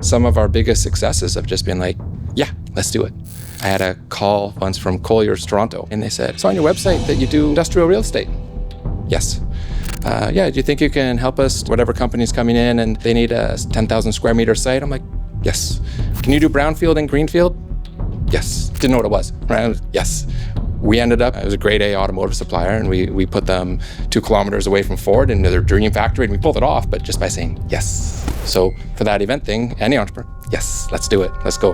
Some of our biggest successes have just been like, yeah, let's do it. I had a call once from Colliers, Toronto, and they said, it's on your website that you do industrial real estate. Yes. Yeah, do you think you can help us? Whatever company's coming in and they need a 10,000 square meter site. I'm like, yes. Can you do brownfield and greenfield? Yes. Didn't know what it was. Right? Yes. We ended up, it was a grade A automotive supplier, and we put them 2 kilometers away from Ford into their dream factory, and we pulled it off, but just by saying yes. So for that event thing, any entrepreneur, yes, let's do it. Let's go.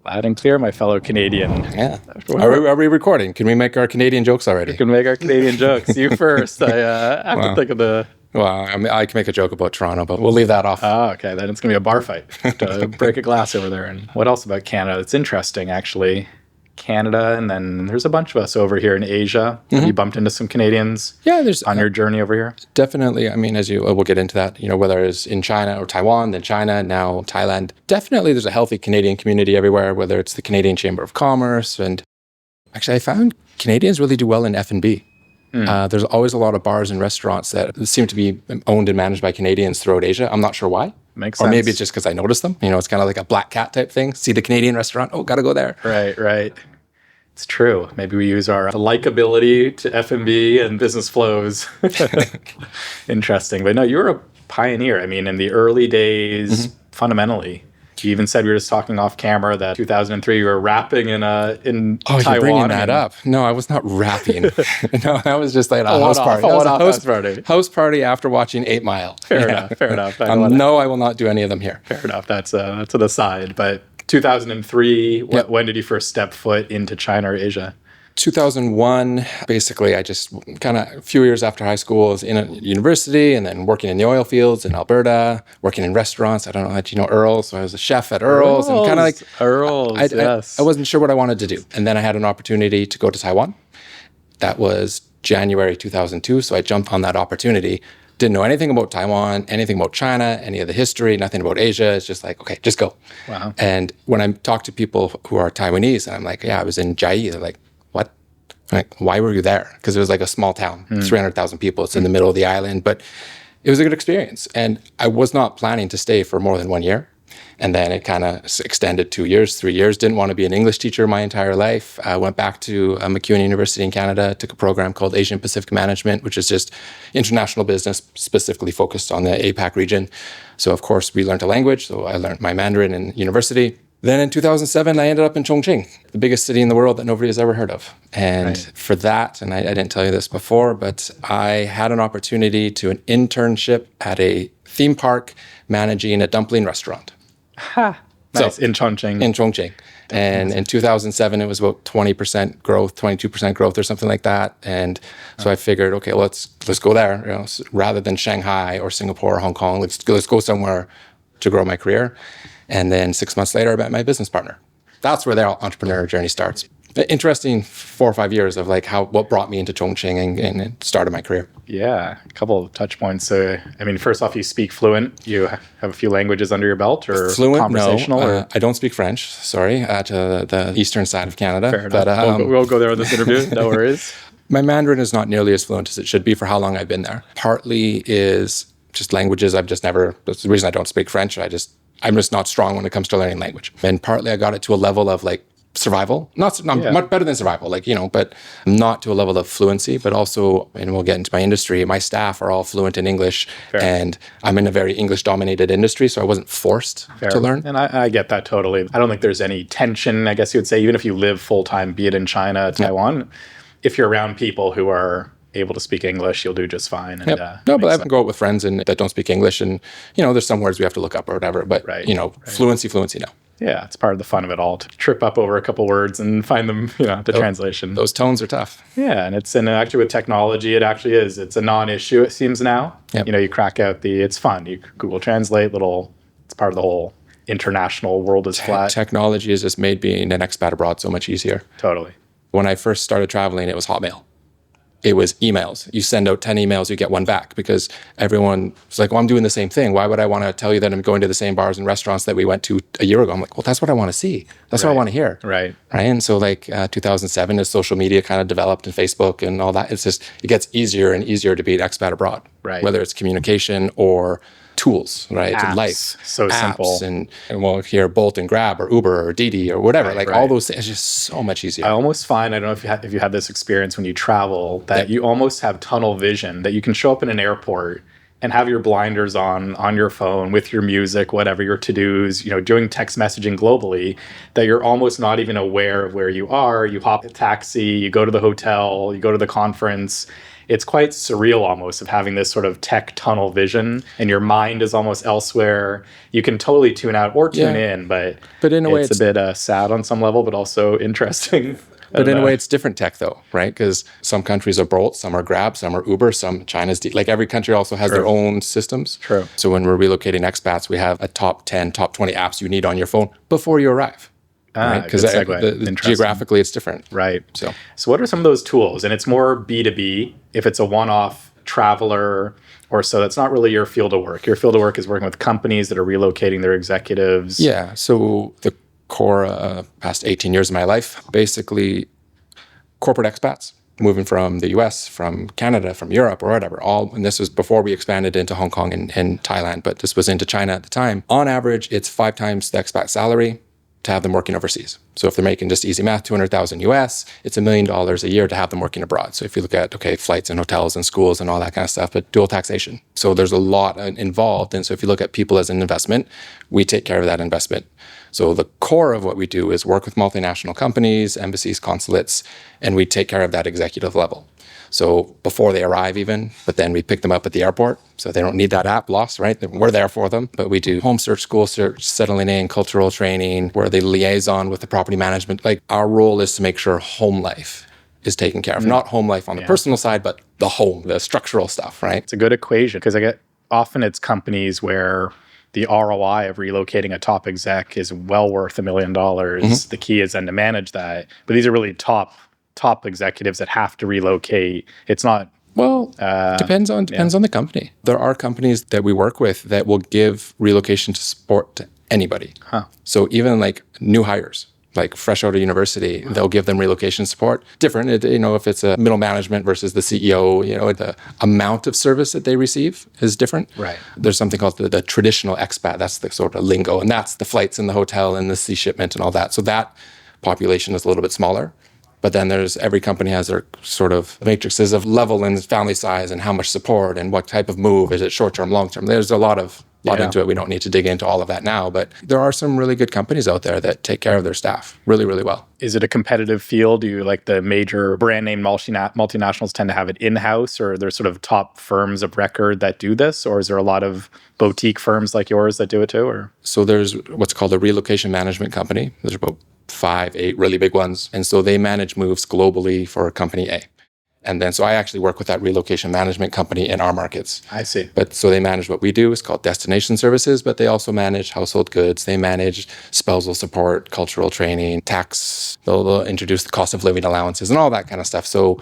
Loud and clear, my fellow Canadian. Yeah. Are we recording? Can we make our Canadian jokes already? We can make our Canadian jokes. You first. I have to think of the... Well, I mean, I can make a joke about Toronto, but we'll leave that off. Oh, okay. Then it's going to be a bar fight. To break a glass over there. And what else about Canada? It's interesting, actually. Canada, and then there's a bunch of us over here in Asia. Mm-hmm. Have you bumped into some Canadians on your journey over here? Definitely. I mean, we'll get into that, whether it's in China or Taiwan, then China, now Thailand. Definitely there's a healthy Canadian community everywhere, whether it's the Canadian Chamber of Commerce. And actually, I found Canadians really do well in F&B. There's always a lot of bars and restaurants that seem to be owned and managed by Canadians throughout Asia. I'm not sure why. Makes sense. Or maybe it's just because I noticed them. It's kind of like a black cat type thing. See the Canadian restaurant. Oh, got to go there. Right. It's true. Maybe we use our likability to F&B and business flows. Interesting. But no, you were a pioneer. I mean, in the early days, fundamentally. You even said, we were just talking off camera, that 2003 you were rapping in Taiwan. Oh, you're bringing that up. No, I was not rapping. No, that was just like a house party. House party after watching 8 Mile. Fair enough. No, I will not do any of them here. Fair enough. That's an aside. But 2003, when did you first step foot into China or Asia? 2001, basically, I just kind of a few years after high school, was in a university and then working in the oil fields in Alberta, working in restaurants. I don't know if you know Earl's. So I was a chef at Earl's and kind of like Earl's. I wasn't sure what I wanted to do. And then I had an opportunity to go to Taiwan. That was January 2002. So I jumped on that opportunity. Didn't know anything about Taiwan, anything about China, any of the history, nothing about Asia. It's just like, okay, just go. Wow. And when I talk to people who are Taiwanese, and I'm like, yeah, I was in Chiayi. They're like, what? I'm like, why were you there? Because it was like a small town, 300,000 people. It's in the middle of the island, but it was a good experience. And I was not planning to stay for more than 1 year. And then it kind of extended 2 years, 3 years. Didn't want to be an English teacher my entire life. I went back to MacEwan University in Canada, took a program called Asian Pacific Management, which is just international business specifically focused on the APAC region. So of course we learned a language. So I learned my Mandarin in university. Then in 2007, I ended up in Chongqing, the biggest city in the world that nobody has ever heard of. And for that, and I didn't tell you this before, but I had an opportunity to an internship at a theme park managing a dumpling restaurant. Ha! Nice. So, in Chongqing. In Chongqing. And in 2007, it was about 20% growth, 22% growth or something like that. And so I figured, okay, let's go there, rather than Shanghai or Singapore or Hong Kong, let's go somewhere to grow my career. And then 6 months later, I met my business partner. That's where their entrepreneurial journey starts. Interesting 4 or 5 years of like what brought me into Chongqing and started my career. Yeah, a couple of touch points. So, I mean, first off, you speak fluent. You have a few languages under your belt, or fluent? Conversational? No, I don't speak French. Sorry, to the eastern side of Canada. Fair enough. But, we'll go there with this interview. No worries. My Mandarin is not nearly as fluent as it should be for how long I've been there. Partly is just languages. That's the reason I don't speak French. I'm just not strong when it comes to learning language. And partly I got it to a level of like survival, not much better than survival, but not to a level of fluency, but also, and we'll get into my industry, my staff are all fluent in English. Fair. And I'm in a very English dominated industry, so I wasn't forced to learn. And I get that totally. I don't think there's any tension, I guess you would say, even if you live full-time, be it in China, Taiwan, if you're around people who are able to speak English, you'll do just fine. And, no, but I can go out with friends that don't speak English, and there's some words we have to look up or whatever. But fluency, no. Yeah, it's part of the fun of it all to trip up over a couple words and find them, the translation. Those tones are tough. Yeah, and actually with technology, it actually is. It's a non-issue, it seems now. Yep. You crack out it's fun. You Google Translate, it's part of the whole international world is flat. Technology has just made being an expat abroad so much easier. Totally. When I first started traveling, it was Hotmail. it was emails. You send out 10 emails, you get one back, because everyone was like, well, I'm doing the same thing. Why would I want to tell you that I'm going to the same bars and restaurants that we went to a year ago? I'm like, well, that's what I want to see. That's what I want to hear. Right. And so 2007, as social media kind of developed and Facebook and all that, it gets easier and easier to be an expat abroad. Right. Whether it's communication or tools, right? Apps. Life. So apps simple. And we'll hear Bolt and Grab or Uber or Didi or whatever. All those things, it's just so much easier. I almost find, I don't know if you had this experience when you travel, that you almost have tunnel vision, that you can show up in an airport and have your blinders on your phone with your music, whatever, your to-dos, doing text messaging globally, that you're almost not even aware of where you are. You hop a taxi, you go to the hotel, you go to the conference. It's quite surreal almost, of having this sort of tech tunnel vision, and your mind is almost elsewhere. You can totally tune out or tune in, but in a way it's a bit sad on some level, but also interesting. But in a way, it's different tech, though, right? Because some countries are Bolt, some are Grab, some are Uber, some China's every country also has their own systems. True. So when we're relocating expats, we have a top 10, top 20 apps you need on your phone before you arrive. Because geographically, it's different. Right. So what are some of those tools? And it's more B2B. If it's a one-off traveler or so, that's not really your field of work. Your field of work is working with companies that are relocating their executives. Yeah. So the core past 18 years of my life, basically corporate expats moving from the US, from Canada, from Europe, or whatever. And this was before we expanded into Hong Kong and Thailand, but this was into China at the time. On average, it's 5 times the expat salary to have them working overseas. So if they're making just easy math, 200,000 US, it's $1 million a year to have them working abroad. So if you look at, flights and hotels and schools and all that kind of stuff, but dual taxation. So there's a lot involved. And so if you look at people as an investment, we take care of that investment. So the core of what we do is work with multinational companies, embassies, consulates, and we take care of that executive level. So before they arrive even, but then we pick them up at the airport. So they don't need that app lost, right? We're there for them. But we do home search, school search, settling in, cultural training, where they liaison with the property management. Our role is to make sure home life is taken care of. Not home life on the personal side, but the home, the structural stuff, right? It's a good equation, because often it's companies where the ROI of relocating a top exec is well worth $1 million. Mm-hmm. The key is then to manage that. But these are really top executives that have to relocate. It's not. Well, depends on the company. There are companies that we work with that will give relocation support to anybody. Huh. So even new hires, fresh out of university, they'll give them relocation support. Different, if it's a middle management versus the CEO, the amount of service that they receive is different. Right. There's something called the traditional expat. That's the sort of lingo, and that's the flights and the hotel and the sea shipment and all that. So that population is a little bit smaller. But then every company has their sort of matrices of level and family size and how much support and what type of move. Is it short-term, long-term? There's a lot into it. We don't need to dig into all of that now, but there are some really good companies out there that take care of their staff really, really well. Is it a competitive field? Do you the major brand name multinationals tend to have it in-house, or there's sort of top firms of record that do this? Or is there a lot of boutique firms like yours that do it too? Or so there's what's called a relocation management company. There's about 5, 8 really big ones. And so they manage moves globally for company A. And then, so I actually work with that relocation management company in our markets. I see. But so they manage what we do. It's called destination services, but they also manage household goods. They manage spousal support, cultural training, tax. They'll introduce the cost of living allowances and all that kind of stuff. So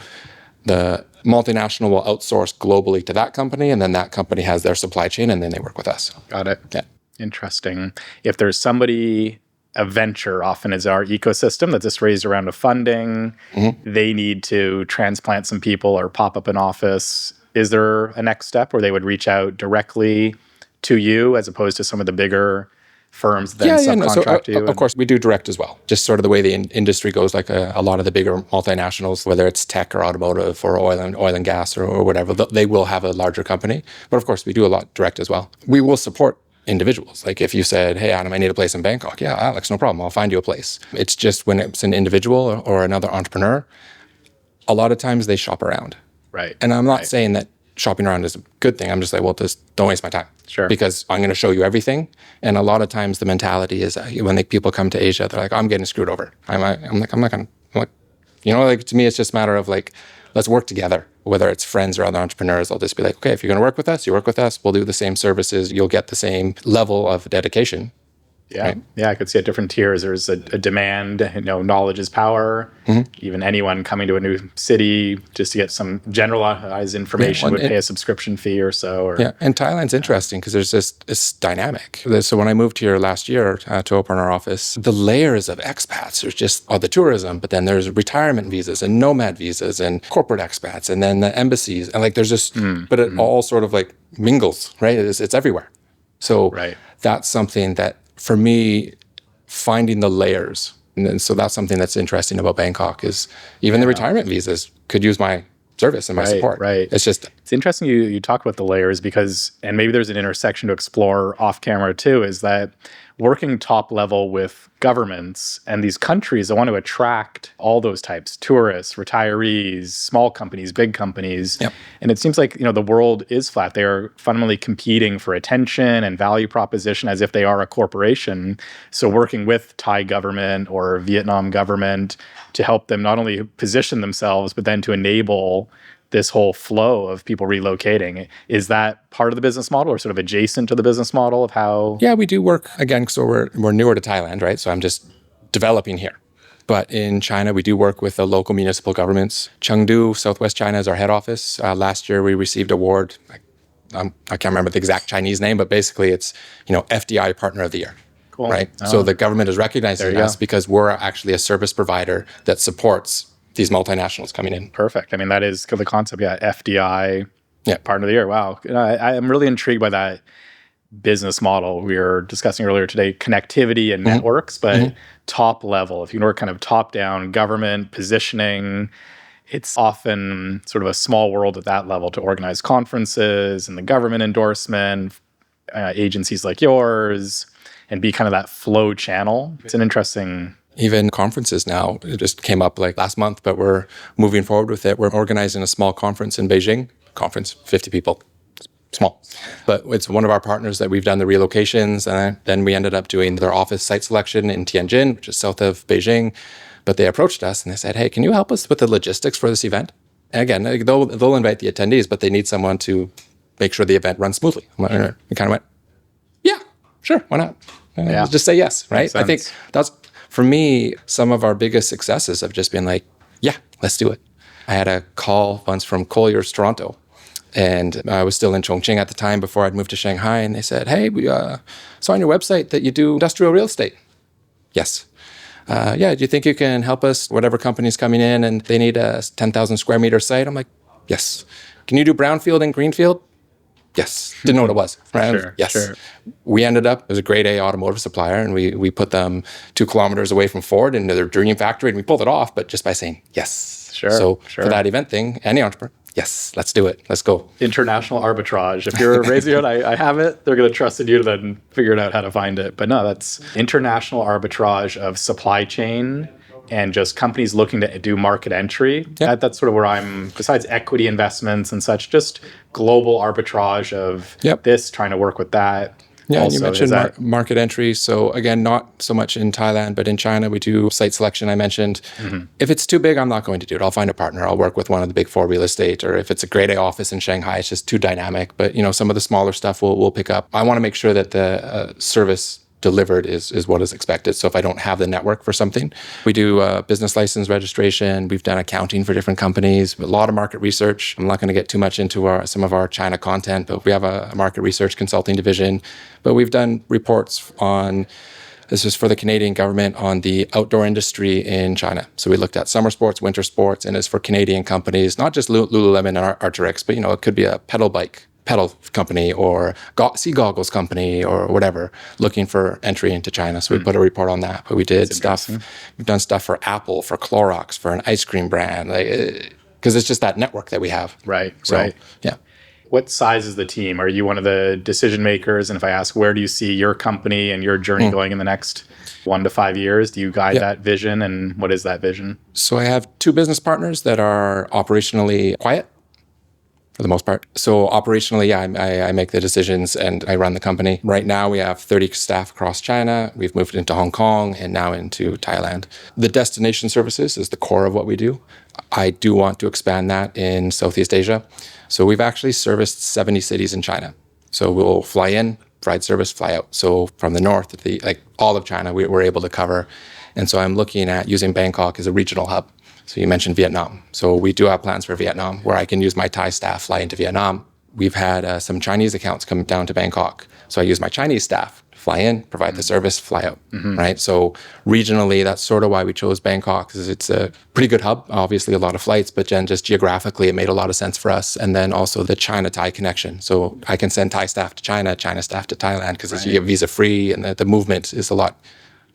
the multinational will outsource globally to that company, and then that company has their supply chain, and then they work with us. Got it. Yeah. Interesting. If there's somebody, a venture often is our ecosystem that just raised a round of funding. Mm-hmm. They need to transplant some people or pop up an office. Is there a next step where they would reach out directly to you as opposed to some of the bigger firms that subcontract you? Of course, we do direct as well. Just sort of the way the industry goes, a lot of the bigger multinationals, whether it's tech or automotive or oil and gas or whatever, they will have a larger company. But of course, we do a lot direct as well. We will support individuals. If you said, hey, Adam, I need a place in Bangkok. Yeah, Alex, no problem. I'll find you a place. It's just when it's an individual or another entrepreneur, a lot of times they shop around. Right. And I'm not saying that shopping around is a good thing. I'm just just don't waste my time. Sure. Because I'm going to show you everything. And a lot of times the mentality is when people come to Asia, they're like, I'm getting screwed over. I'm not going to, to me, it's just a matter of let's work together. Whether it's friends or other entrepreneurs, I'll just be like, okay, if you're going to work with us, you work with us. We'll do the same services. You'll get the same level of dedication. Yeah. Right? Yeah. I could see at different tiers. There's a demand, knowledge is power. Even anyone coming to a new city just to get some generalized information would pay a subscription fee or so. Or, yeah. And Thailand's interesting because there's this dynamic. So when I moved here last year to open our office, the layers of expats, there's just the tourism, but then there's retirement visas and nomad visas and corporate expats and then the embassies. And like there's just, but it all sort of like mingles, right? It's everywhere. So that's something that for me, finding the layers. And then, so that's something that's interesting about Bangkok is even the retirement visas could use my service and my support. Right. It's interesting you talk about the layers because, and maybe there's an intersection to explore off camera too, is that working top level with governments and these countries that want to attract all those types, tourists, retirees, small companies, big companies. Yep. And it seems like, the world is flat. They are fundamentally competing for attention and value proposition as if they are a corporation. So working with Thai government or Vietnam government to help them not only position themselves, but then to enable this whole flow of people relocating. Is that part of the business model or sort of adjacent to the business model of how? Yeah, we do work, again, so we're newer to Thailand, right? So I'm just developing here. But in China, we do work with the local municipal governments. Chengdu, Southwest China is our head office. Last year, we received award. I can't remember the exact Chinese name, but basically it's, FDI Partner of the Year. Cool. Right? Oh. So the government is recognizing us because we're actually a service provider that supports these multinationals coming in. Perfect. I mean, that is the concept. Yeah, FDI Partner of the Year. Wow. I am really intrigued by that business model. We were discussing earlier today, connectivity and networks, but top level. If you can work kind of top down, government positioning, it's often sort of a small world at that level to organize conferences and the government endorsement, agencies like yours, and be kind of that flow channel. It's an interesting... Even conferences now, it just came up like last month, but we're moving forward with it. We're organizing a small conference in Beijing. Conference, 50 people. Small. But it's one of our partners that we've done the relocations. And then we ended up doing their office site selection in Tianjin, which is south of Beijing. But they approached us and they said, hey, can you help us with the logistics for this event? And again, they'll invite the attendees, but they need someone to make sure the event runs smoothly. We kind of went, yeah, sure, why not? Just say yes, right? I think that's... For me, some of our biggest successes have just been like, yeah, let's do it. I had a call once from Colliers, Toronto, and I was still in Chongqing at the time before I'd moved to Shanghai, and they said, hey, we saw on your website that you do industrial real estate. Yes. Do you think you can help us, whatever company's coming in and they need a 10,000 square meter site? I'm like, yes. Can you do brownfield and greenfield? Yes. Didn't know what it was. Right? Sure, yes. Sure. We ended up as a grade A automotive supplier, and we put them 2 kilometers away from Ford into their dream factory, and we pulled it off, but just by saying yes. Sure. So for that event thing, any entrepreneur, yes, let's do it. Let's go. International arbitrage. If you're raising your hand, I have it, they're going to trust in you to then figure out how to find it. But no, that's international arbitrage of supply chain and just companies looking to do market entry. Yep. That's sort of where I'm, besides equity investments and such, just global arbitrage of this, trying to work with that. Yeah, also, you mentioned market entry. So again, not so much in Thailand, but in China, we do site selection, I mentioned. If it's too big, I'm not going to do it. I'll find a partner. I'll work with one of the big 4 real estate, or if it's a grade A office in Shanghai, it's just too dynamic. But some of the smaller stuff we'll pick up. I want to make sure that the service delivered is what is expected. So if I don't have the network for something, we do business license registration. We've done accounting for different companies, a lot of market research. I'm not going to get too much into some of our China content, but we have a market research consulting division. But we've done reports on, this is for the Canadian government, on the outdoor industry in China. So we looked at summer sports, winter sports, and it's for Canadian companies, not just Lululemon and Arc'teryx, but it could be a pedal company or sea goggles company or whatever, looking for entry into China. So we put a report on that. But we did stuff. We've done stuff for Apple, for Clorox, for an ice cream brand, because it's just that network that we have. Right. Yeah. What size is the team? Are you one of the decision makers? And if I ask, where do you see your company and your journey going in the next 1 to 5 years? Do you guide that vision? And what is that vision? So I have 2 business partners that are operationally quiet, for the most part. So operationally, I make the decisions and I run the company. Right now, we have 30 staff across China. We've moved into Hong Kong and now into Thailand. The destination services is the core of what we do. I do want to expand that in Southeast Asia. So we've actually serviced 70 cities in China. So we'll fly in, provide service, fly out. So from the north, all of China, we're able to cover. And so I'm looking at using Bangkok as a regional hub. So you mentioned Vietnam. So we do have plans for Vietnam where I can use my Thai staff, fly into Vietnam. We've had some Chinese accounts come down to Bangkok. So I use my Chinese staff, fly in, provide the service, fly out, right? So regionally, that's sort of why we chose Bangkok, because it's a pretty good hub, obviously a lot of flights, but then just geographically, it made a lot of sense for us. And then also the China-Thai connection. So I can send Thai staff to China staff to Thailand, because you get visa-free and the movement is a lot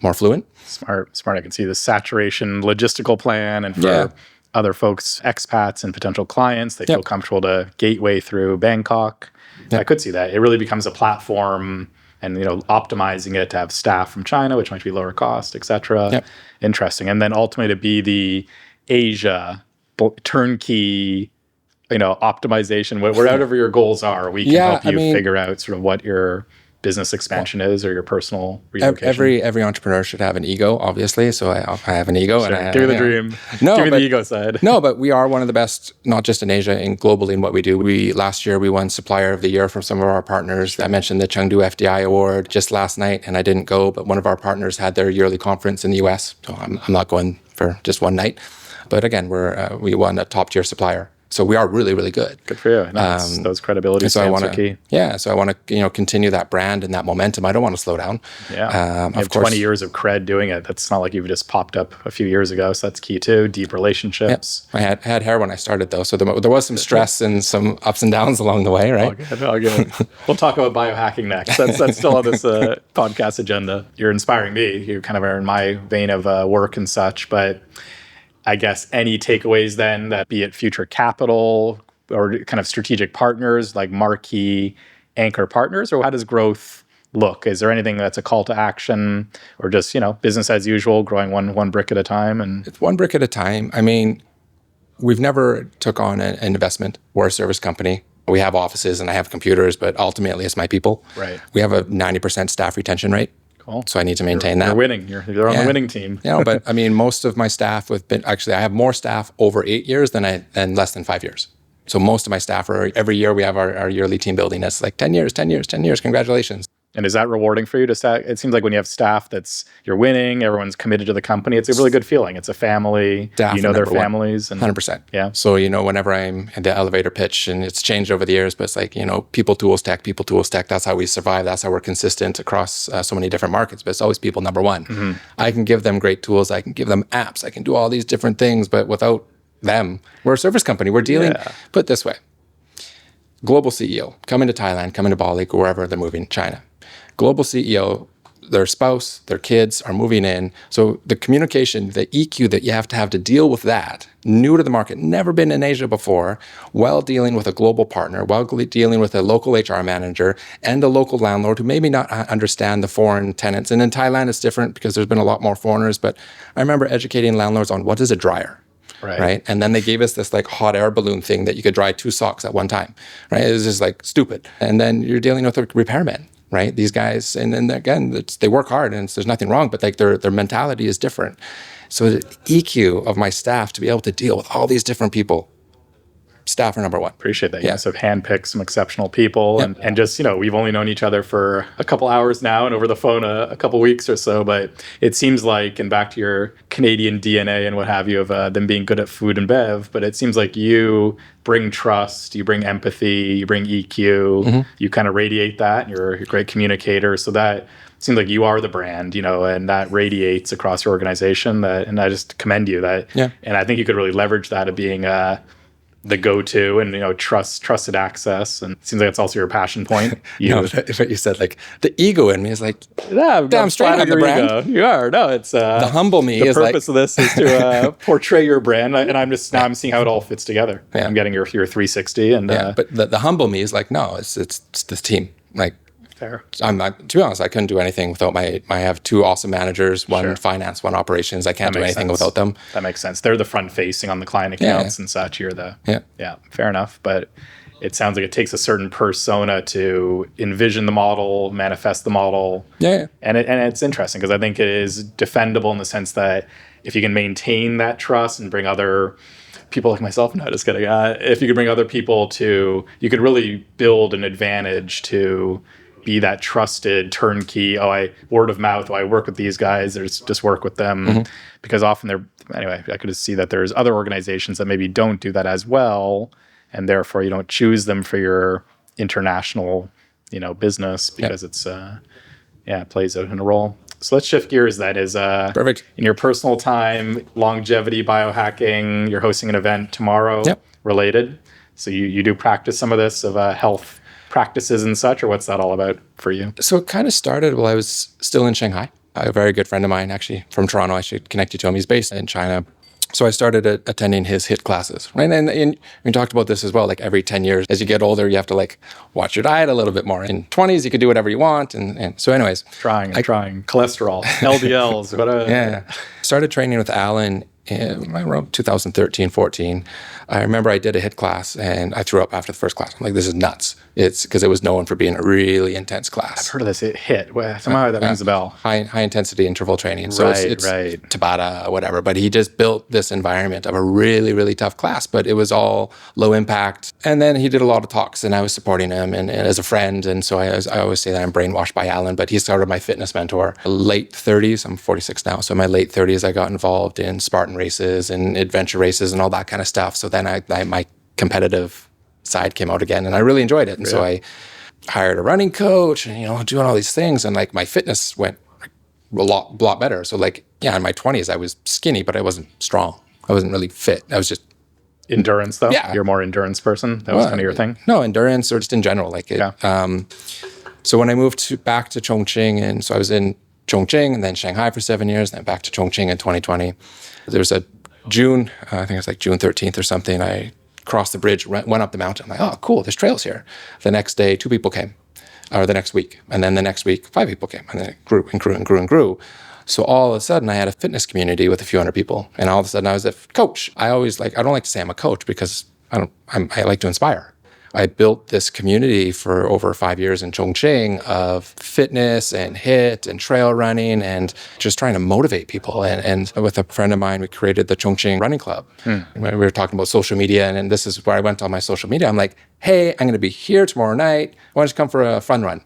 more fluent. Smart. I can see the saturation logistical plan, and for other folks, expats and potential clients, they feel comfortable to gateway through Bangkok. I could see that. It really becomes a platform, and optimizing it to have staff from China, which might be lower cost, et cetera. Interesting. And then ultimately to be the Asia turnkey, optimization, whatever your goals are, we can help you figure out sort of what your business expansion is, or your personal relocation. Every entrepreneur should have an ego, obviously. So I have an ego. Sure. And Give me the dream. Give me the ego side. No, but we are one of the best, not just in Asia, and globally in what we do. Last year we won Supplier of the Year from some of our partners. Sure. I mentioned the Chengdu FDI Award just last night, and I didn't go, but one of our partners had their yearly conference in the US. So I'm not going for just one night. But again, we won a top tier supplier. So we are really, really good. Good for you. Those credibility stamps are key. Yeah, so I want to continue that brand and that momentum. I don't want to slow down. Yeah, you have 20 years of cred doing it. That's not like you've just popped up a few years ago. So that's key too. Deep relationships. I had hair when I started though, so there was some stress and some ups and downs along the way, right? All good. We'll talk about biohacking next. That's still on this podcast agenda. You're inspiring me. You kind of are in my vein of work and such, but I guess any takeaways then, that be it future capital or kind of strategic partners, like marquee anchor partners, or how does growth look? Is there anything that's a call to action, or just, business as usual, growing one brick at a time? And it's one brick at a time. I mean, we've never took on an investment. We're a service company. We have offices and I have computers, but ultimately it's my people. Right. We have a 90% staff retention rate. Cool. So I need to maintain that. You're winning. You're on the winning team. But I mean, most of my staff I have more staff over 8 years than less than 5 years. So most of my staff every year we have our yearly team building. It's like 10 years. Congratulations. And is that rewarding for you to staff? It seems like when you have staff you're winning, everyone's committed to the company. It's a really good feeling. It's a family. Staff their families. 100%. Yeah. So, whenever I'm in the elevator pitch, and it's changed over the years, but it's like, people, tools, tech. That's how we survive. That's how we're consistent across so many different markets. But it's always people number one. Mm-hmm. I can give them great tools. I can give them apps. I can do all these different things. But without them, we're a service company. We're dealing, put it this way, global CEO, coming to Thailand, coming to Bali, wherever they're moving, China. Global CEO, their spouse, their kids are moving in. So the communication, the EQ that you have to deal with that, new to the market, never been in Asia before, while dealing with a global partner, while dealing with a local HR manager and a local landlord who maybe not understand the foreign tenants. And in Thailand, it's different because there's been a lot more foreigners. But I remember educating landlords on what is a dryer. Right. And then they gave us this hot air balloon thing that you could dry 2 socks at one time. Right. It was just stupid. And then you're dealing with a repairman. Right, these guys, and then again, they work hard, and there's nothing wrong, but their mentality is different. So the EQ of my staff to be able to deal with all these different people, staff are number one. Appreciate that. You must have handpicked some exceptional people, and just we've only known each other for a couple hours now, and over the phone a couple weeks or so. But it seems like, and back to your Canadian DNA and what have you of them being good at food and bev, but it seems like you bring trust, you bring empathy, you bring EQ, you kind of radiate that, and you're a great communicator. So that seems like you are the brand, and that radiates across your organization. And I just commend you that. Yeah. And I think you could really leverage that of being the go-to and trusted access, and it seems like that's also your passion point. But you said the ego in me is damn straight on the brand. Ego. You are it's the humble me. The purpose of this is to portray your brand, and I'm just now I'm seeing how it all fits together. Yeah. I'm getting your 360, and but the humble me is no, it's this team. Fair. I'm not, to be honest, I couldn't do anything without I have 2 awesome managers, one finance, one operations. I can't do anything without them. That makes sense. They're the front facing on the client accounts and such. You're the fair enough. But it sounds like it takes a certain persona to envision the model, manifest the model. Yeah. And it's interesting because I think it is defendable in the sense that if you can maintain that trust and bring other people like myself, no, just kidding. If you could bring other people you could really build an advantage to be that trusted turnkey. Word of mouth. I work with these guys. There's just work with them because often anyway, I could see that there's other organizations that maybe don't do that as well. And therefore you don't choose them for your international, business because it's, it plays out in a role. So let's shift gears. That is Perfect. In your personal time, longevity, biohacking, you're hosting an event tomorrow related. So you do practice some of this of health practices and such, or what's that all about for you? So it kind of started while I was still in Shanghai. A very good friend of mine, actually from Toronto, I should connect you to him. He's based in China. So I started attending his HIIT classes, right? And we talked about this as well, like every 10 years, as you get older, you have to like watch your diet a little bit more. In 20s, you could do whatever you want. And so anyways. Trying. Cholesterol, LDLs, Yeah. Started training with Alan around 2013, 14. I remember I did a HIIT class and I threw up after the first class. I'm like, this is nuts. It's because it was known for being a really intense class. I've heard of this HIIT. Well, somehow that rings a bell. High intensity interval training. So it's Tabata, whatever. But he just built this environment of a really, really tough class, but it was all low impact. And then he did a lot of talks and I was supporting him and as a friend. And so I always say that I'm brainwashed by Alan, but he's sort of my fitness mentor. Late 30s, I'm 46 now. So in my late 30s, I got involved in Spartan races and adventure races and all that kind of stuff. So then my competitive side came out again and I really enjoyed it. And so I hired a running coach and, doing all these things. And like my fitness went a lot better. So like, in my 20s, I was skinny, but I wasn't strong. I wasn't really fit. I was just endurance though. Yeah. You're a more endurance person. That was kind of your thing. No, endurance or just in general. Like it. Yeah. So when I moved back to Chongqing, and so I was in Chongqing and then Shanghai for 7 years, and then back to Chongqing in 2020. There was a June, I think it was like June 13th or something. I crossed the bridge, went up the mountain. I'm like, oh, cool, there's trails here. The next day, 2 people came, or the next week. And then the next week, 5 people came. And then it grew and grew and grew and grew. So all of a sudden, I had a fitness community with a few hundred people. And all of a sudden, I was a coach. I don't like to say I'm a coach because I like to inspire. I built this community for over 5 years in Chongqing of fitness and HIIT and trail running and just trying to motivate people. And with a friend of mine, we created the Chongqing Running Club. We were talking about social media, and this is where I went on my social media. I'm like, hey, I'm going to be here tomorrow night. Why don't you come for a fun run?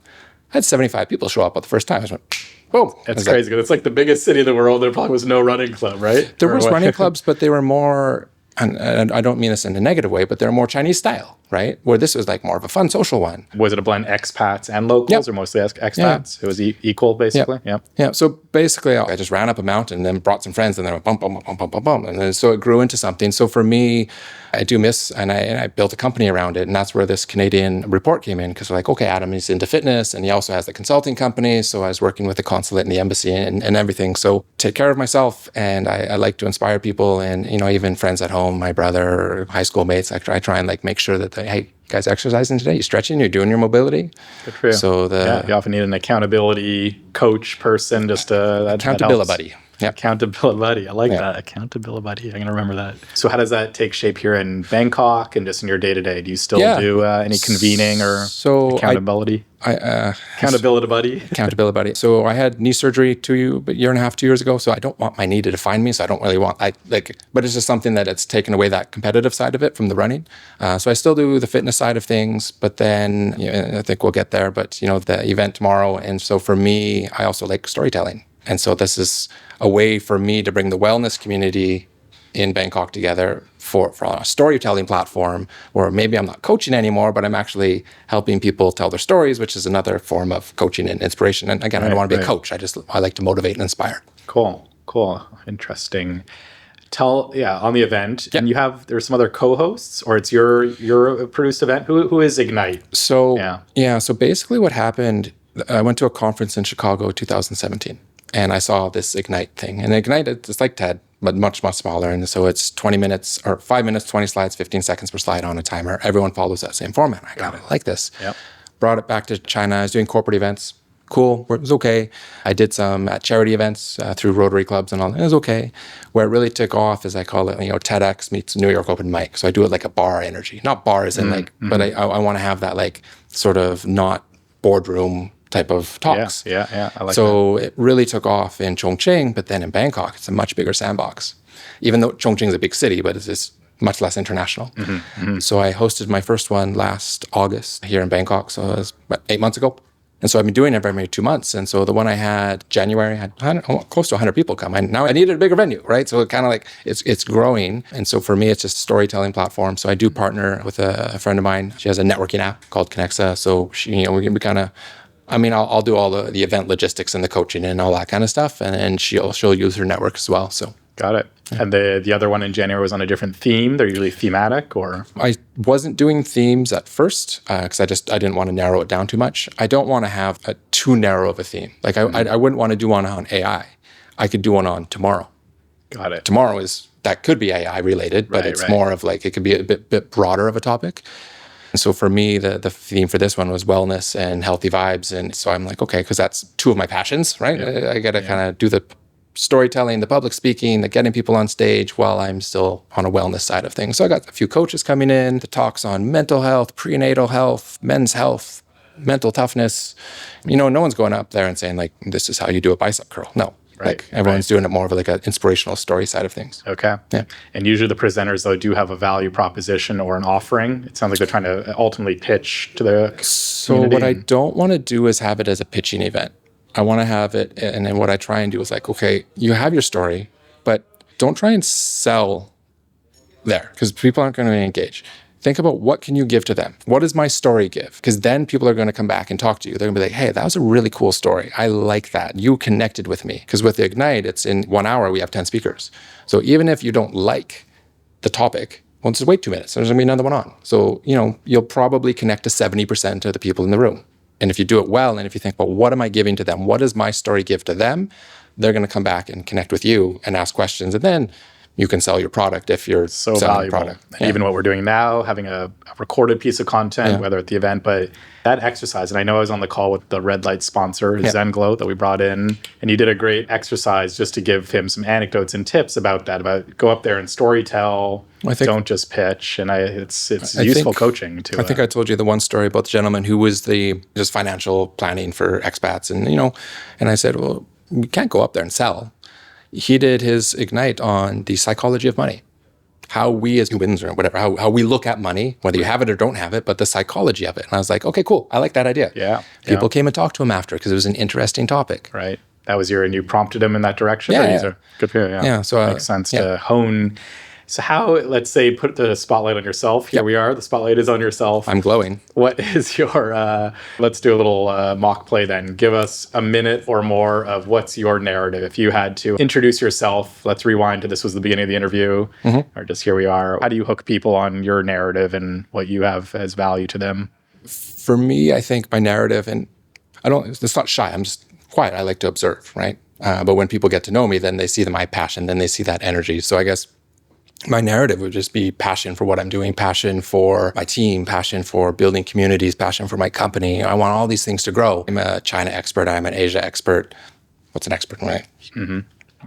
I had 75 people show up at the first time. I just went, boom. That's crazy because it's like the biggest city in the world. There probably was no running club, right? There was running clubs, but they were more, and I don't mean this in a negative way, but they're more Chinese style, right? Where this was like more of a fun social one. Was it a blend expats and locals or mostly expats? Yeah. It was equal, basically? Yeah. So basically, I just ran up a mountain and then brought some friends and then went bum, bum, bum, bum, bum, bum. And then so it grew into something. So for me, I do miss, and I built a company around it. And that's where this Canadian report came in because we're like, okay, Adam is into fitness and he also has the consulting company. So I was working with the consulate and the embassy and everything. So take care of myself. And I like to inspire people and, even friends at home, my brother, high school mates. I try and like make sure that hey, you guys exercising today? You stretching? You're doing your mobility? Good for you. So you often need an accountability coach person, just accountability buddy. Yeah. Accountability buddy. I like that. Accountability buddy. I'm going to remember that. So how does that take shape here in Bangkok and just in your day-to-day? Do you still do any convening or accountability? Accountability buddy. Accountability buddy. So I had knee surgery 2 and a half, 2 years ago. So I don't want my knee to define me. So I don't really want, but it's just something that it's taken away that competitive side of it from the running. So I still do the fitness side of things, but then I think we'll get there. But the event tomorrow. And so for me, I also like storytelling. And so this is a way for me to bring the wellness community in Bangkok together for a storytelling platform where maybe I'm not coaching anymore, but I'm actually helping people tell their stories, which is another form of coaching and inspiration. And again, I don't want to be a coach. I like to motivate and inspire. Cool. Interesting. On the event, and there's some other co-hosts, or it's your produced event. Who is Ignite? So basically what happened, I went to a conference in Chicago 2017. And I saw this Ignite thing. And Ignite, it's like TED, but much, much smaller. And so it's 20 minutes or 5 minutes, 20 slides, 15 seconds per slide on a timer. Everyone follows that same format. I got it like this. Yep. Brought it back to China. I was doing corporate events. Cool. It was okay. I did some at charity events through Rotary clubs and all. It was okay. Where it really took off, as I call it, TEDx meets New York Open Mic. So I do it like a bar energy. Not bars and but I want to have that like sort of not boardroom type of talks. Yeah. I like that. So it really took off in Chongqing, but then in Bangkok, it's a much bigger sandbox. Even though Chongqing is a big city, but it's just much less international. So I hosted my first one last August here in Bangkok. So it was about 8 months ago. And so I've been doing it for maybe 2 months. And so the one I had January, I had close to 100 people come. Now I needed a bigger venue, right? So it kind of like it's growing. And so for me, it's just a storytelling platform. So I do partner with a friend of mine. She has a networking app called Connexa. So she, we kind of, I'll do all the event logistics and the coaching and all that kind of stuff. And she'll use her network as well. So. Got it. Yeah. And the other one in January was on a different theme. They're usually thematic, or? I wasn't doing themes at first because I didn't want to narrow it down too much. I don't want to have too narrow of a theme. Like I wouldn't want to do one on AI. I could do one on tomorrow. Got it. Tomorrow that could be AI related, but it's more of like, it could be a bit broader of a topic. And so for me, the theme for this one was wellness and healthy vibes. And so I'm like, okay, because that's two of my passions, right? Yeah. I got to kind of do the storytelling, the public speaking, the getting people on stage while I'm still on a wellness side of things. So I got a few coaches coming in, the talks on mental health, prenatal health, men's health, mental toughness. No one's going up there and saying like, this is how you do a bicep curl. No. Like everyone's doing it more of like an inspirational story side of things. Okay. Yeah. And usually the presenters, though, do have a value proposition or an offering. It sounds like they're trying to ultimately pitch to the community. So what I don't want to do is have it as a pitching event. I want to have it, and then what I try and do is like, okay, you have your story, but don't try and sell there because people aren't going to engage. Think about what can you give to them? What does my story give? Because then people are going to come back and talk to you. They're going to be like, hey, that was a really cool story. I like that. You connected with me. Because with the Ignite, it's in 1 hour, we have 10 speakers. So even if you don't like the topic, well, just wait 2 minutes. There's going to be another one on. So, you'll probably connect to 70% of the people in the room. And if you do it well, and if you think, well, what am I giving to them? What does my story give to them? They're going to come back and connect with you and ask questions. And then you can sell your product if you're so selling valuable. Product. And even what we're doing now, having a recorded piece of content, whether at the event, but that exercise, and I know I was on the call with the red light sponsor, ZenGlow, that we brought in, and you did a great exercise just to give him some anecdotes and tips about that, about go up there and storytell, don't just pitch. And it's useful coaching too. I think I told you the one story about the gentleman who was just financial planning for expats. And, and I said, well, we can't go up there and sell. He did his Ignite on the psychology of money, how we as humans or whatever, how we look at money, whether you have it or don't have it, but the psychology of it. And I was like, okay, cool. I like that idea. Yeah. People came and talked to him after because it was an interesting topic. Right. That was and you prompted him in that direction? Yeah. Good for you. Yeah. Yeah. So makes sense to hone. So how, let's say, put the spotlight on yourself. Here we are. The spotlight is on yourself. I'm glowing. What is your, let's do a little mock play then. Give us a minute or more of what's your narrative. If you had to introduce yourself, let's rewind to this was the beginning of the interview, or just here we are. How do you hook people on your narrative and what you have as value to them? For me, I think my narrative, and it's not shy. I'm just quiet. I like to observe, right? But when people get to know me, then they see my passion, then they see that energy. So I guess my narrative would just be passion for what I'm doing, passion for my team, passion for building communities, passion for my company. I want all these things to grow. I'm a China expert. I'm an Asia expert. What's an expert, right?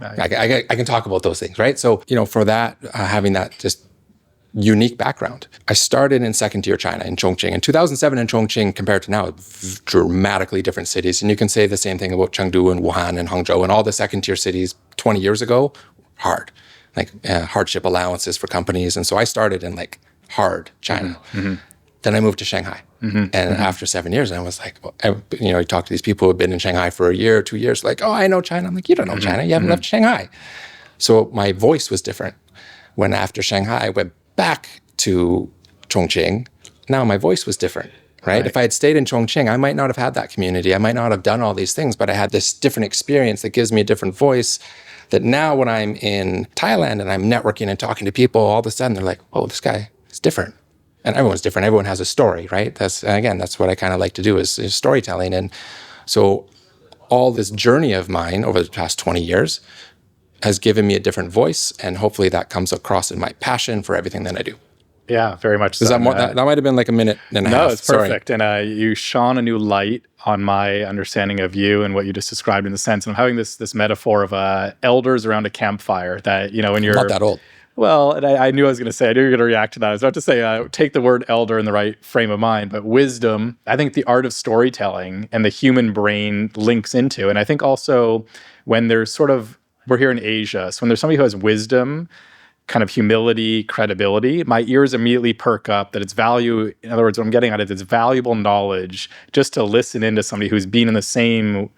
I can talk about those things, right? So, for that, having that just unique background. I started in second-tier China in Chongqing. In 2007 in Chongqing compared to now, dramatically different cities. And you can say the same thing about Chengdu and Wuhan and Hangzhou and all the second-tier cities 20 years ago, hard. Hardship allowances for companies. And so I started in hard China. Then I moved to Shanghai. And after 7 years, I was like, you talk to these people who have been in Shanghai for a year or 2 years, like, oh, I know China. I'm like, you don't know China. You haven't left Shanghai. So my voice was different. When after Shanghai, I went back to Chongqing. Now my voice was different. Right? If I had stayed in Chongqing, I might not have had that community. I might not have done all these things, but I had this different experience that gives me a different voice. That now when I'm in Thailand and I'm networking and talking to people, all of a sudden they're like, oh, this guy is different. And everyone's different. Everyone has a story, right? That's what I kind of like to do is storytelling. And so all this journey of mine over the past 20 years has given me a different voice. And hopefully that comes across in my passion for everything that I do. Yeah, very much so. That might have been like a minute and a half. No, it's perfect. Sorry. And you shone a new light on my understanding of you and what you just described in the sense. And I'm having this metaphor of elders around a campfire that, when you're... Not that old. Well, and I knew I was going to say, I knew you were going to react to that. I was about to say, take the word elder in the right frame of mind, but wisdom, I think the art of storytelling and the human brain links into. And I think also when there's we're here in Asia, so when there's somebody who has wisdom, kind of humility, credibility, my ears immediately perk up that it's value. In other words, what I'm getting at is it's valuable knowledge just to listen into somebody who's been in the same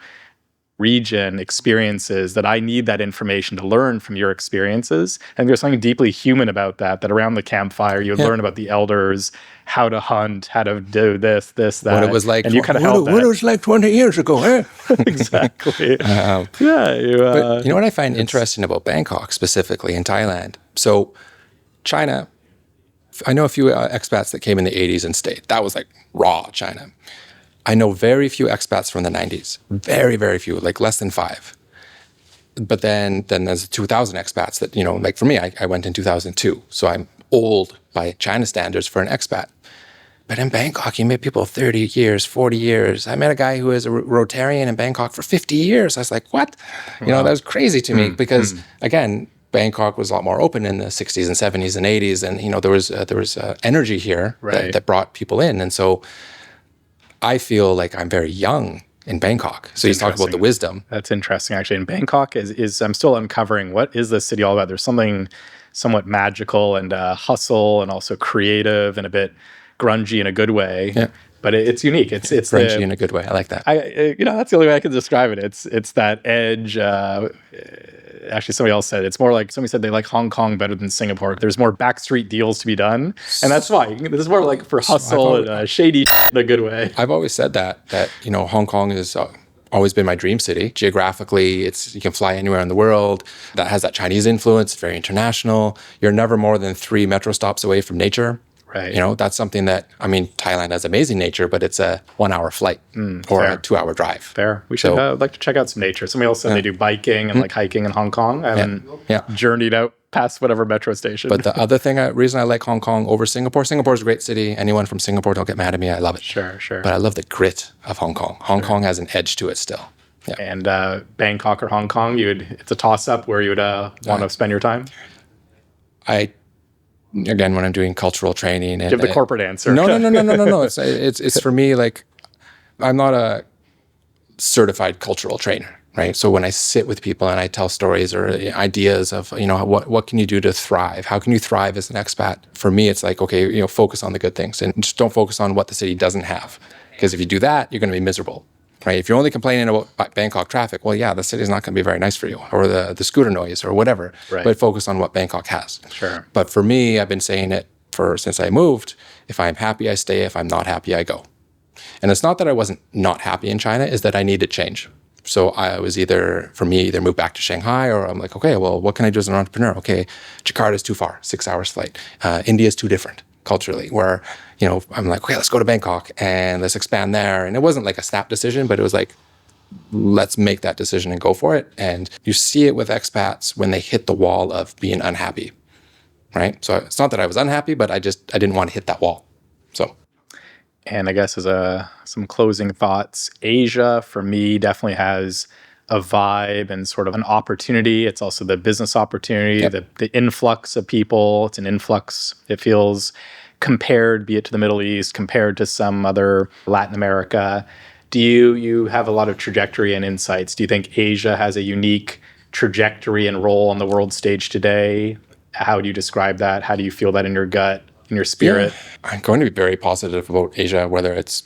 region, experiences, that I need that information to learn from your experiences. And there's something deeply human about that around the campfire, you would learn about the elders, how to hunt, how to do this, that. What it was like. And you kind of held that. What it was like 20 years ago, eh? Exactly. But you know what I find interesting about Bangkok, specifically in Thailand? So China, I know a few expats that came in the 80s and stayed. That was like raw China. I know very few expats from the 90s. Very, very few, like less than 5. But then there's 2,000 expats that, like for me, I went in 2002. So I'm old by China standards for an expat. But in Bangkok, you meet people 30 years, 40 years. I met a guy who was a Rotarian in Bangkok for 50 years. I was like, what? That was crazy to me because, again, Bangkok was a lot more open in the 60s and 70s and 80s. And, there was energy here that brought people in. And so I feel like I'm very young in Bangkok. So you talk about the wisdom. That's interesting, actually. In Bangkok is I'm still uncovering what is this city all about. There's something somewhat magical and hustle and also creative and a bit grungy in a good way. Yeah. But it's unique. It's grungy in a good way. I like that. That's the only way I can describe it. It's that edge. Actually, somebody else said it's more like somebody said they like Hong Kong better than Singapore. There's more backstreet deals to be done, and that's why this is more like for hustle and shady in a good way. I've always said that Hong Kong has always been my dream city. Geographically, you can fly anywhere in the world. That has that Chinese influence. It's very international. You're never more than 3 metro stops away from nature. Right. That's something that, Thailand has amazing nature, but it's a 1-hour flight or a 2-hour drive. Fair. We should like to check out some nature. Somebody else said they do biking and like hiking in Hong Kong. I haven't journeyed out past whatever metro station. But the other reason I like Hong Kong over Singapore is a great city. Anyone from Singapore, don't get mad at me. I love it. Sure. But I love the grit of Hong Kong. Hong Kong has an edge to it still. Yeah. And Bangkok or Hong Kong, it's a toss-up where you would want to spend your time? Again, when I'm doing cultural training, and give the corporate answer. No. It's for me, like, I'm not a certified cultural trainer, right? So when I sit with people and I tell stories or ideas of, what can you do to thrive? How can you thrive as an expat? For me, it's like, okay, focus on the good things and just don't focus on what the city doesn't have. Because if you do that, you're going to be miserable. Right? If you're only complaining about Bangkok traffic, well, yeah, the city's not going to be very nice for you, or the scooter noise or whatever. Right. But focus on what Bangkok has. Sure. But for me, I've been saying it since I moved. If I'm happy, I stay. If I'm not happy, I go. And it's not that I wasn't not happy in China, is that I needed change. So I was either move back to Shanghai, or I'm like, okay, well, what can I do as an entrepreneur? Okay, Jakarta's too far, 6 hours flight. India's too different culturally, where, I'm like, okay, let's go to Bangkok and let's expand there. And it wasn't like a snap decision, but it was like, let's make that decision and go for it. And you see it with expats when they hit the wall of being unhappy, right? So it's not that I was unhappy, but I didn't want to hit that wall. So. And I guess as some closing thoughts, Asia for me definitely has a vibe and sort of an opportunity. It's also the business opportunity, the influx of people. It's an influx. It feels compared, be it to the Middle East, compared to some other Latin America. Do you have a lot of trajectory and insights? Do you think Asia has a unique trajectory and role on the world stage today? How do you describe that? How do you feel that in your gut, in your spirit? Yeah. I'm going to be very positive about Asia, whether it's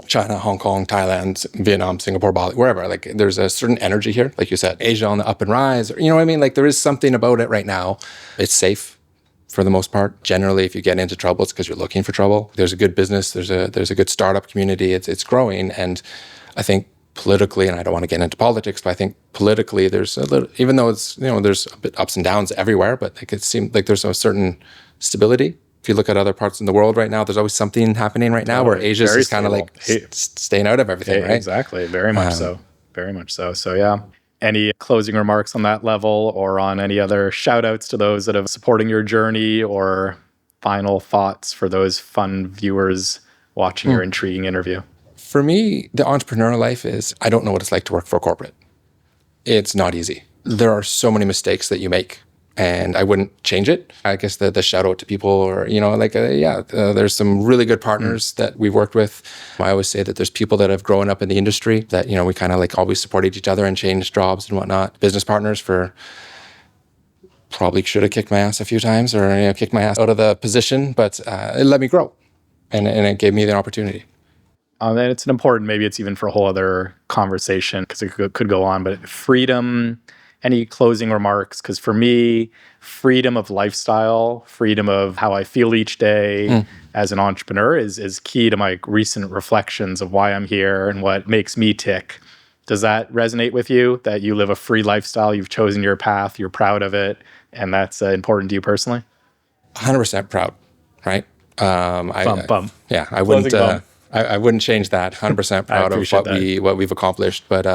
China, Hong Kong, Thailand, Vietnam, Singapore, Bali, wherever. Like, there's a certain energy here, like you said. Asia on the up and rise. You know what I mean? Like, there is something about it right now. It's safe for the most part. Generally, if you get into trouble, it's because you're looking for trouble. There's a good business. There's a good startup community. It's growing. And I think politically, and I don't want to get into politics, but I think politically there's a little, even though it's, there's a bit ups and downs everywhere, but like it seems like there's a certain stability. If you look at other parts in the world right now, there's always something happening right now where Asia's just kind of like staying out of everything, right? Exactly. Very much so. Very much so. So yeah. Any closing remarks on that level, or on any other shout outs to those that have supporting your journey, or final thoughts for those fun viewers watching your intriguing interview? For me, the entrepreneurial life is, I don't know what it's like to work for a corporate. It's not easy. There are so many mistakes that you make, and I wouldn't change it. I guess the shout out to people, or, there's some really good partners that we've worked with. I always say that there's people that have grown up in the industry that, we kind of like always supported each other and changed jobs and whatnot. Business partners for probably should have kicked my ass a few times or kicked my ass out of the position, but it let me grow and it gave me the opportunity. And it's an important, maybe it's even for a whole other conversation because it could go on, but freedom, any closing remarks? Because for me, freedom of lifestyle, freedom of how I feel each day as an entrepreneur is key to my recent reflections of why I'm here and what makes me tick. Does that resonate with you, that you live a free lifestyle, you've chosen your path, you're proud of it, and that's important to you personally? 100% proud, right? Bum. Yeah, I wouldn't change that. 100% proud of what we've accomplished. But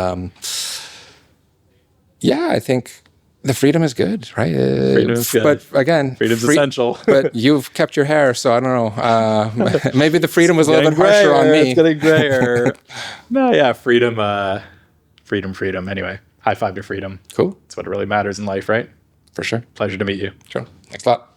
yeah, I think the freedom is good, right? Freedom is good. But again, freedom's essential. But you've kept your hair, so I don't know. Maybe the freedom was a little bit harsher on me. It's getting grayer. No, yeah, freedom. Anyway, high five to freedom. Cool. That's what really matters in life, right? For sure. Pleasure to meet you. Sure. Thanks a lot.